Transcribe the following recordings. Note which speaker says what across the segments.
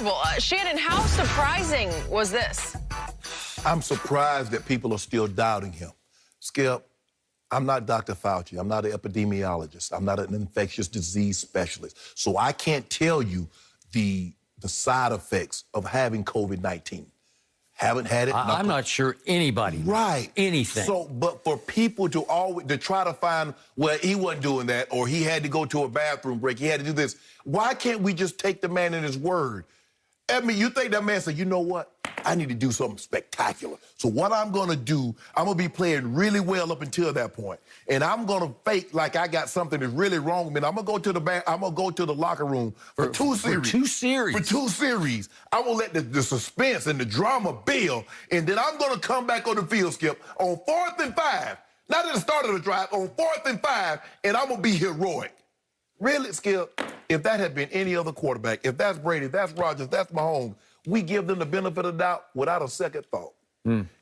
Speaker 1: Well, Shannon, how surprising was this?
Speaker 2: I'm surprised that people are still doubting him. Skip, I'm not Dr. Fauci. I'm not an epidemiologist. I'm not an infectious disease specialist. So I can't tell you the side effects of having COVID-19. Haven't had it.
Speaker 3: I'm not sure anybody knows anything.
Speaker 2: So, but for people to try to find, well, he wasn't doing that, or he had to go to a bathroom break, he had to do this. Why can't we just take the man at his word? I mean, you think that man said, you know what? I need to do something spectacular. So what I'm going to do, I'm going to be playing really well up until that point. And I'm going to fake like I got something that's really wrong with me. I'm going to go to the locker room for 2 series.
Speaker 3: For 2 series.
Speaker 2: For 2 series. I'm going to let the suspense and the drama build. And then I'm going to come back on the field, Skip, on 4th and 5. Not at the start of the drive, on 4th and 5, and I'm going to be heroic. Really, Skip, if that had been any other quarterback, if that's Brady, that's Rodgers, that's Mahomes, we give them the benefit of the doubt without a second thought.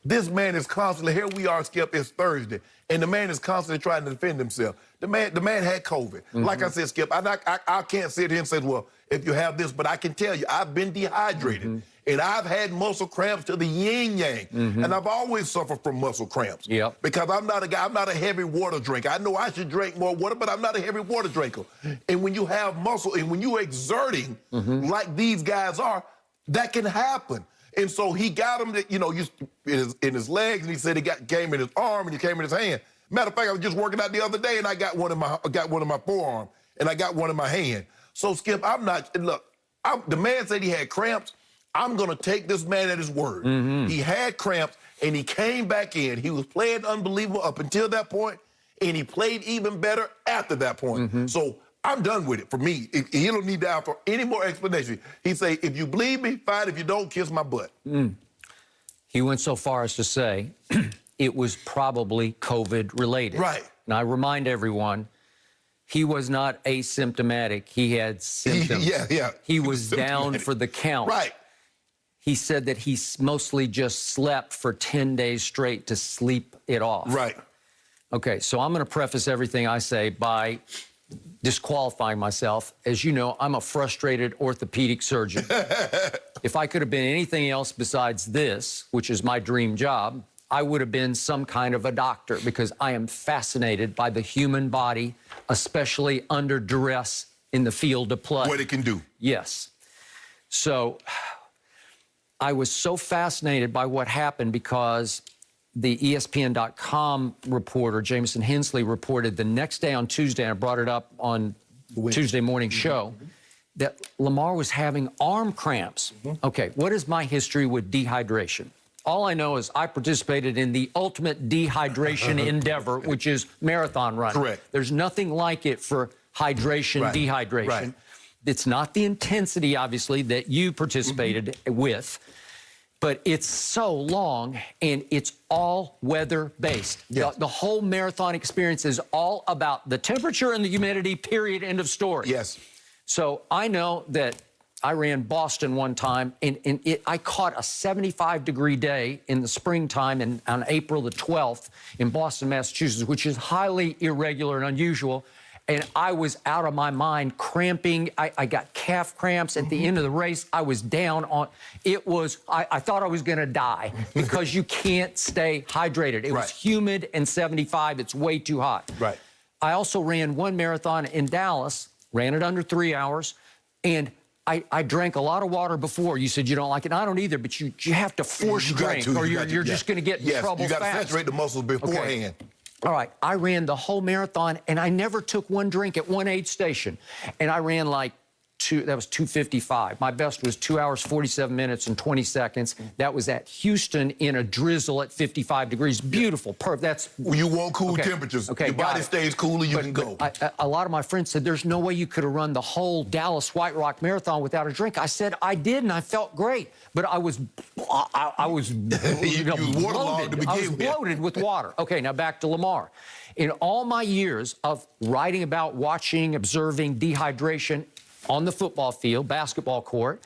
Speaker 2: This man is constantly, here we are, Skip, it's Thursday, and the man is constantly trying to defend himself. The man had COVID. Like I said, Skip, I can't sit here and say, well, if you have this, but I can tell you, I've been dehydrated, and I've had muscle cramps to the yin-yang, and I've always suffered from muscle cramps. Because I'm not a guy, I'm not a heavy water drinker. I know I should drink more water, but I'm not a heavy water drinker. And when you have muscle, and when you're exerting like these guys are, that can happen. And so he got him, in his legs, and he said came in his arm, and he came in his hand. Matter of fact, I was just working out the other day, and I got one in my forearm, and I got one in my hand. So, Skip, the man said he had cramps. I'm going to take this man at his word. He had cramps, and he came back in. He was playing unbelievable up until that point, and he played even better after that point. So I'm done with it for me. He don't need to offer any more explanation. He say, if you believe me, fine. If you don't, kiss my butt.
Speaker 3: He went so far as to say it was probably COVID-related.
Speaker 2: Right.
Speaker 3: And I remind everyone, he was not asymptomatic. He had symptoms. He was down for the count.
Speaker 2: Right.
Speaker 3: He said that he mostly just slept for 10 days straight to sleep it off.
Speaker 2: Right.
Speaker 3: Okay, so I'm going to preface everything I say by disqualifying myself. As you know, I'm a frustrated orthopedic surgeon. If I could have been anything else besides this, which is my dream job, I would have been some kind of a doctor, because I am fascinated by the human body, especially under duress in the field of play.
Speaker 2: What it can do.
Speaker 3: Yes. So I was so fascinated by what happened because the ESPN.com reporter, Jameson Hensley, reported the next day on Tuesday, and I brought it up on Tuesday morning show, that Lamar was having arm cramps. Okay, what is my history with dehydration? All I know is I participated in the ultimate dehydration endeavor, which is marathon running.
Speaker 2: Correct.
Speaker 3: There's nothing like it for hydration, dehydration. It's not the intensity, obviously, that you participated with, but it's so long, and it's all weather-based. The whole marathon experience is all about the temperature and the humidity, period, end of story.
Speaker 2: Yes.
Speaker 3: So I know that I ran Boston one time, and I caught a 75-degree day in the springtime on April the 12th in Boston, Massachusetts, which is highly irregular and unusual. And I was out of my mind, cramping. I got calf cramps at the end of the race. I was down on, I thought I was gonna die because you can't stay hydrated. It was humid and 75, it's way too hot. I also ran one marathon in Dallas, ran it under 3 hours, and I drank a lot of water before. You said you don't like it. I don't either, but you have to force drink, or you're just gonna get in trouble fast.
Speaker 2: You gotta saturate the muscles beforehand.
Speaker 3: All right, I ran the whole marathon, and I never took one drink at one aid station. And I ran like that was 2:55. My best was 2 hours, 47 minutes, and 20 seconds. That was at Houston in a drizzle at 55 degrees. Beautiful, perfect. That's...
Speaker 2: You want cool temperatures. Your body stays cooler, you can go.
Speaker 3: A lot of my friends said, there's no way you could have run the whole Dallas White Rock Marathon without a drink. I said, I did, and I felt great. But I was bloated with water. Okay, now back to Lamar. In all my years of writing about, watching, observing dehydration on the football field, basketball court,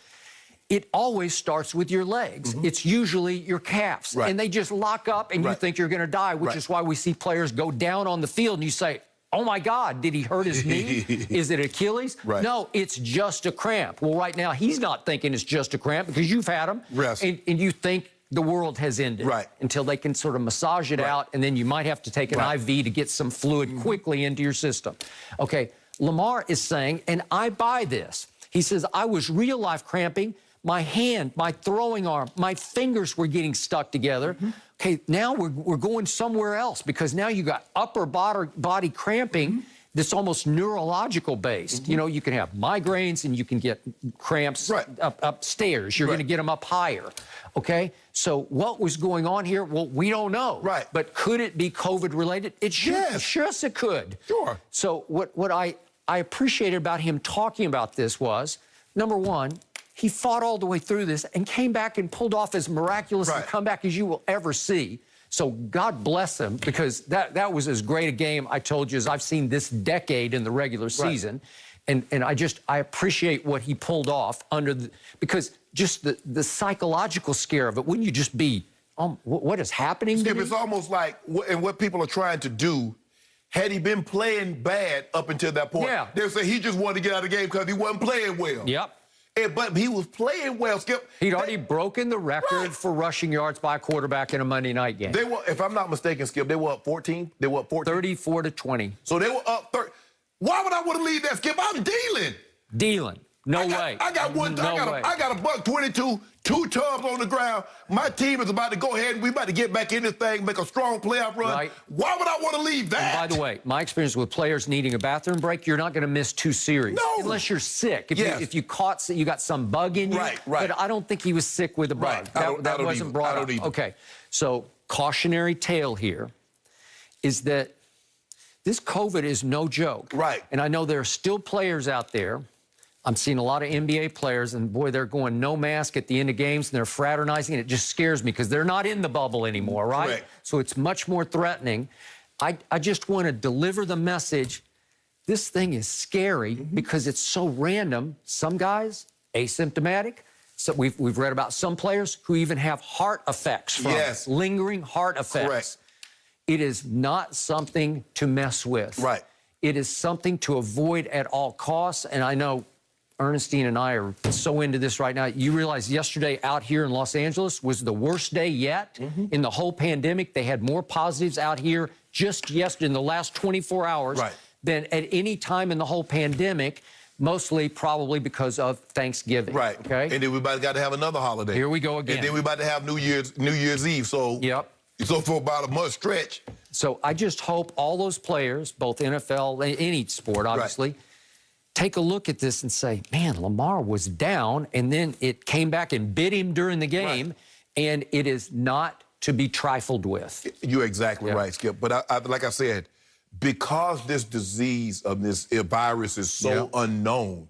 Speaker 3: it always starts with your legs. It's usually your calves. And they just lock up, and you think you're going to die, which is why we see players go down on the field, and you say, oh my God, did he hurt his knee? Is it Achilles?
Speaker 2: Right.
Speaker 3: No, it's just a cramp. Well, right now, he's not thinking it's just a cramp because you've had them.
Speaker 2: Yes.
Speaker 3: And you think the world has ended.
Speaker 2: Right.
Speaker 3: Until they can sort of massage it out, and then you might have to take an IV to get some fluid quickly into your system. Okay, Lamar is saying, and I buy this, he says, I was real life cramping. My hand, my throwing arm, my fingers were getting stuck together. Okay, now we're going somewhere else because now you got upper body cramping that's almost neurological based. You know, you can have migraines and you can get cramps upstairs. You're going to get them up higher. Okay, so what was going on here? Well, we don't know.
Speaker 2: Right.
Speaker 3: But could it be COVID related? It should.
Speaker 2: Yes.
Speaker 3: Yes, it could.
Speaker 2: Sure.
Speaker 3: So what I appreciated about him talking about this was, number one, he fought all the way through this and came back and pulled off as miraculous a comeback as you will ever see. So God bless him, because that was as great a game, I told you, as I've seen this decade in the regular season. And I appreciate what he pulled off because just the psychological scare of it, wouldn't you just be, what is happening?
Speaker 2: Skip, it's almost like, and what people are trying to do, had he been playing bad up until that point, they'll say he just wanted to get out of the game because he wasn't playing well.
Speaker 3: Yep.
Speaker 2: But he was playing well, Skip.
Speaker 3: He'd already broken the record for rushing yards by a quarterback in a Monday night game.
Speaker 2: They were, if I'm not mistaken, Skip, they were up 14. They were up 14.
Speaker 3: 34-20.
Speaker 2: So they were up 30. Why would I want to leave that, Skip? I'm dealing.
Speaker 3: Dealing. No way.
Speaker 2: I got one. I got a buck 22, 2 tubs on the ground. My team is about to go ahead and we about to get back in this thing, make a strong playoff run.
Speaker 3: Right.
Speaker 2: Why would I want to leave that?
Speaker 3: And by the way, my experience with players needing a bathroom break, you're not going to miss 2 series.
Speaker 2: No.
Speaker 3: Unless you're sick. If you got some bug in you.
Speaker 2: Right.
Speaker 3: But I don't think he was sick with a bug. That wasn't brought up. Okay. So cautionary tale here is that this COVID is no joke.
Speaker 2: Right.
Speaker 3: And I know there are still players out there. I'm seeing a lot of NBA players, and boy, they're going no mask at the end of games, and they're fraternizing, and it just scares me because they're not in the bubble anymore, right?
Speaker 2: Correct.
Speaker 3: So it's much more threatening. I just want to deliver the message. This thing is scary because it's so random. Some guys, asymptomatic. So we've read about some players who even have heart effects from it, lingering heart effects.
Speaker 2: Correct.
Speaker 3: It is not something to mess with.
Speaker 2: Right.
Speaker 3: It is something to avoid at all costs, and I know Ernestine and I are so into this right now. You realize yesterday out here in Los Angeles was the worst day yet in the whole pandemic. They had more positives out here just yesterday in the last 24 hours than at any time in the whole pandemic, mostly probably because of Thanksgiving.
Speaker 2: Right.
Speaker 3: Okay.
Speaker 2: And then we about to have another holiday.
Speaker 3: Here we go again.
Speaker 2: And then we about to have New Year's Eve. So So for about a month stretch.
Speaker 3: So I just hope all those players, both NFL, any sport, obviously, take a look at this and say, man, Lamar was down, and then it came back and bit him during the game, and it is not to be trifled with.
Speaker 2: You're exactly right, Skip. But like I said, because this disease of this virus is so unknown,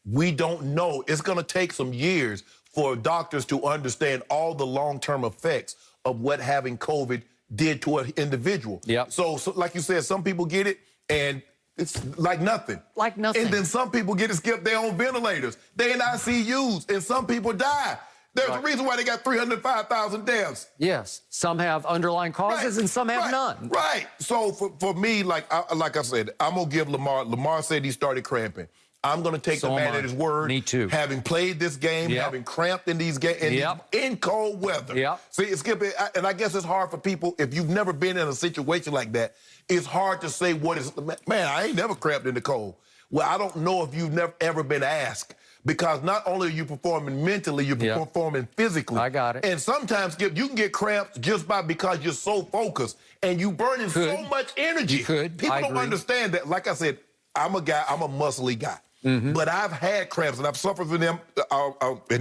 Speaker 2: we don't know. It's going to take some years for doctors to understand all the long-term effects of what having COVID did to an individual. So like you said, some people get it, and it's like nothing. Like nothing. And then some people get it, Skip, they're on ventilators. They're in ICUs, and some people die. There's a reason why they got 305,000 deaths. Yes. Some have underlying causes, and some have none. Right. So for me, like I said, I'm going to give Lamar. Lamar said he started cramping. I'm going to take the man at his word. Me too. Having played this game, having cramped in these games, in cold weather. See, Skip, and I guess it's hard for people, if you've never been in a situation like that, it's hard to say what is, man, I ain't never cramped in the cold. Well, I don't know if you've never ever been asked, because not only are you performing mentally, you're performing physically. I got it. And sometimes, Skip, you can get cramps just because you're so focused and you burning so much energy. People don't understand that. Like I said, I'm a muscly guy. But I've had cramps, and I've suffered from them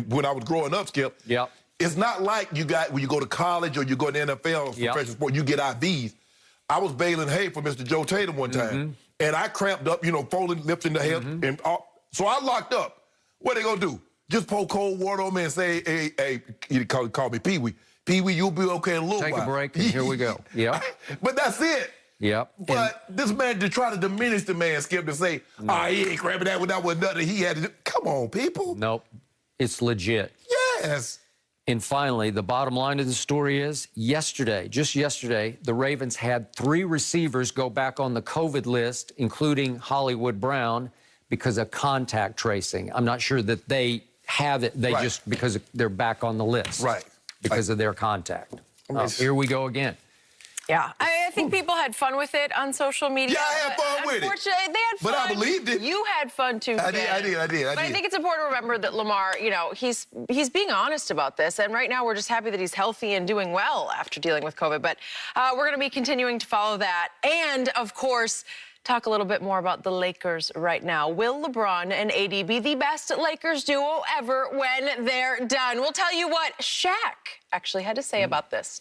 Speaker 2: when I was growing up, Skip. It's not like when you go to college or you go to the NFL or professional sport, you get IVs. I was baling hay for Mr. Joe Tatum one time, and I cramped up, folding, lifting the head, and so I locked up. What they gonna do? Just pour cold water on me and say, hey, you call me Pee-wee. Pee-wee, you'll be okay in a little while. Take a break, and here we go. But that's it. But this man, to try to diminish the man, Skip, to say, he ain't cramping that was nothing he had to do. Come on, people. Nope. It's legit. Yes.
Speaker 3: And finally, the bottom line of the story is yesterday, just yesterday, the Ravens had 3 receivers go back on the COVID list, including Hollywood Brown, because of contact tracing. I'm not sure that they have it. They just, because they're back on the list.
Speaker 2: Right.
Speaker 3: Because of their contact. Here we go again.
Speaker 1: Yeah, I think people had fun with it on social media.
Speaker 2: Yeah, I had fun with it.
Speaker 1: Unfortunately, they had fun.
Speaker 2: But I believed it.
Speaker 1: You had fun too.
Speaker 2: I did.
Speaker 1: But I think it's important to remember that Lamar, you know, he's being honest about this, and right now we're just happy that he's healthy and doing well after dealing with COVID. But we're going to be continuing to follow that, and of course, talk a little bit more about the Lakers right now. Will LeBron and AD be the best Lakers duo ever when they're done? We'll tell you what Shaq actually had to say about this.